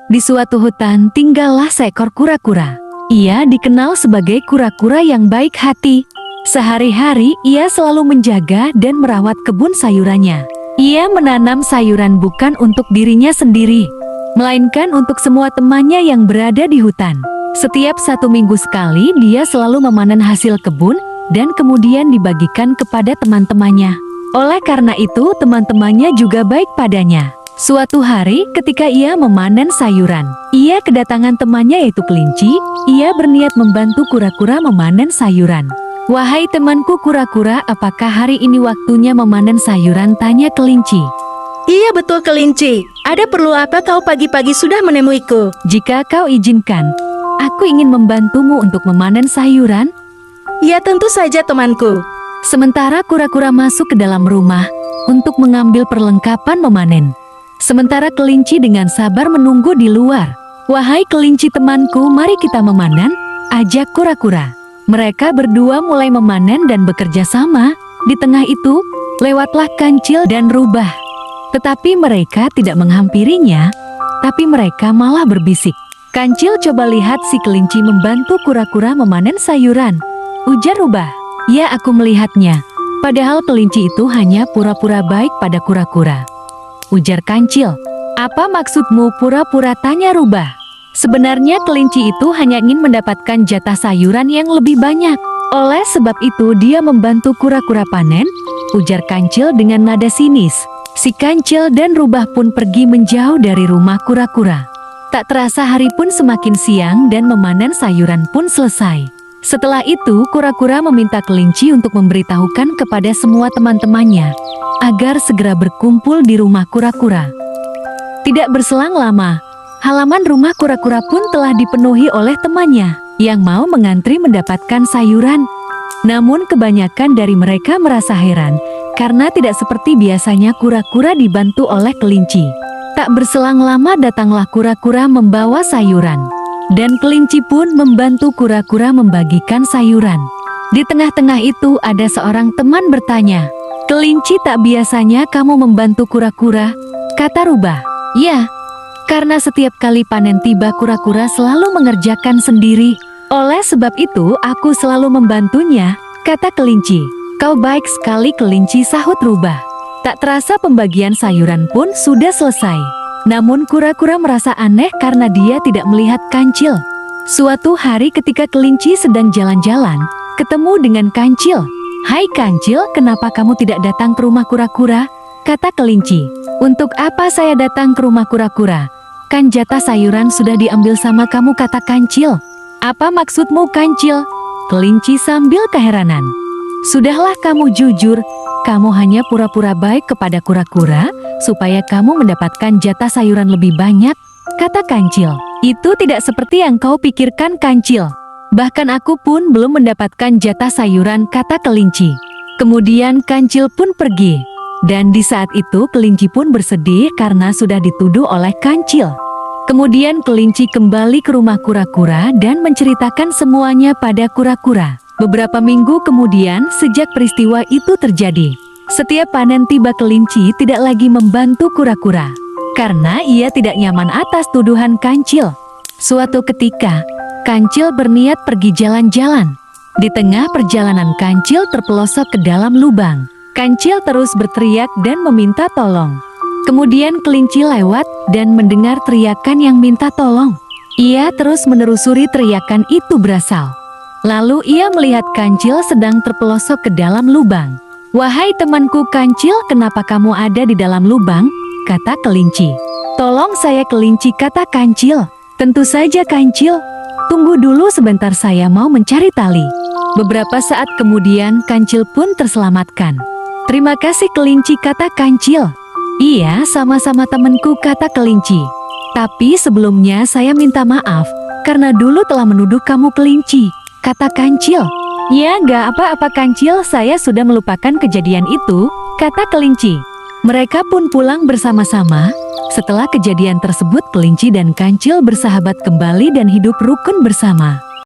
Di suatu hutan tinggallah seekor kura-kura. Ia dikenal sebagai kura-kura yang baik hati. Sehari-hari ia selalu menjaga dan merawat kebun sayurannya. Ia menanam sayuran bukan untuk dirinya sendiri, melainkan untuk semua temannya yang berada di hutan. Setiap 1 minggu sekali dia selalu memanen hasil kebun dan kemudian dibagikan kepada teman-temannya. Oleh karena itu teman-temannya juga baik padanya. Suatu hari ketika ia memanen sayuran, ia kedatangan temannya yaitu kelinci. Ia berniat membantu kura-kura memanen sayuran. "Wahai temanku kura-kura, apakah hari ini waktunya memanen sayuran?" tanya kelinci. Iya betul kelinci, ada perlu apa kau pagi-pagi sudah menemuiku? "Jika kau izinkan, aku ingin membantumu untuk memanen sayuran." Ya tentu saja temanku. Sementara kura-kura masuk ke dalam rumah untuk mengambil perlengkapan memanen. Sementara kelinci dengan sabar menunggu di luar. "Wahai kelinci temanku, mari kita memanen," ajak kura-kura. Mereka berdua mulai memanen dan bekerja sama. Di tengah itu, lewatlah kancil dan rubah. Tetapi mereka tidak menghampirinya, tapi mereka malah berbisik. "Kancil, coba lihat si kelinci membantu kura-kura memanen sayuran," ujar rubah. "Ya, aku melihatnya." Padahal kelinci itu hanya pura-pura baik pada kura-kura, ujar kancil. "Apa maksudmu pura-pura?" tanya rubah. Sebenarnya kelinci itu hanya ingin mendapatkan jatah sayuran yang lebih banyak. Oleh sebab itu dia membantu kura-kura panen, ujar kancil dengan nada sinis. Si kancil dan rubah pun pergi menjauh dari rumah kura-kura. Tak terasa hari pun semakin siang dan memanen sayuran pun selesai. Setelah itu kura-kura meminta kelinci untuk memberitahukan kepada semua teman-temannya agar segera berkumpul di rumah kura-kura. Tidak berselang lama, halaman rumah kura-kura pun telah dipenuhi oleh temannya yang mau mengantri mendapatkan sayuran. Namun kebanyakan dari mereka merasa heran karena tidak seperti biasanya kura-kura dibantu oleh kelinci. Tak berselang lama datanglah kura-kura membawa sayuran. Dan kelinci pun membantu kura-kura membagikan sayuran. Di tengah-tengah itu ada seorang teman bertanya, "Kelinci, tak biasanya kamu membantu kura-kura?" kata rubah. "Ya, karena setiap kali panen tiba kura-kura selalu mengerjakan sendiri. Oleh sebab itu aku selalu membantunya," kata kelinci. "Kau baik sekali kelinci," sahut rubah. Tak terasa pembagian sayuran pun sudah selesai. Namun kura-kura merasa aneh karena dia tidak melihat kancil. Suatu hari ketika kelinci sedang jalan-jalan, ketemu dengan kancil. "Hai kancil, kenapa kamu tidak datang ke rumah kura-kura?" kata kelinci. "Untuk apa saya datang ke rumah kura-kura? Kan jatah sayuran sudah diambil sama kamu," kata kancil. "Apa maksudmu kancil?" kelinci sambil keheranan. "Sudahlah kamu jujur, kamu hanya pura-pura baik kepada kura-kura supaya kamu mendapatkan jatah sayuran lebih banyak," kata kancil. "Itu tidak seperti yang kau pikirkan kancil. Bahkan aku pun belum mendapatkan jatah sayuran," kata kelinci. Kemudian kancil pun pergi. Dan di saat itu kelinci pun bersedih karena sudah dituduh oleh kancil. Kemudian kelinci kembali ke rumah kura-kura dan menceritakan semuanya pada kura-kura. Beberapa minggu kemudian sejak peristiwa itu terjadi, setiap panen tiba kelinci tidak lagi membantu kura-kura karena ia tidak nyaman atas tuduhan kancil. Suatu ketika, kancil berniat pergi jalan-jalan. Di tengah perjalanan kancil terpelosok ke dalam lubang. Kancil terus berteriak dan meminta tolong. Kemudian kelinci lewat dan mendengar teriakan yang minta tolong. Ia terus menelusuri teriakan itu berasal. Lalu ia melihat kancil sedang terpelosok ke dalam lubang. "Wahai temanku kancil, kenapa kamu ada di dalam lubang?" kata kelinci. "Tolong saya kelinci," kata kancil. "Tentu saja kancil. Tunggu dulu sebentar, saya mau mencari tali." Beberapa saat kemudian kancil pun terselamatkan. "Terima kasih kelinci," kata kancil. "Iya, sama-sama temanku," kata kelinci. "Tapi sebelumnya saya minta maaf karena dulu telah menuduh kamu kelinci," kata kancil. "Ya, gak apa-apa kancil, saya sudah melupakan kejadian itu," kata kelinci. Mereka pun pulang bersama-sama. Setelah kejadian tersebut kelinci dan kancil bersahabat kembali dan hidup rukun bersama.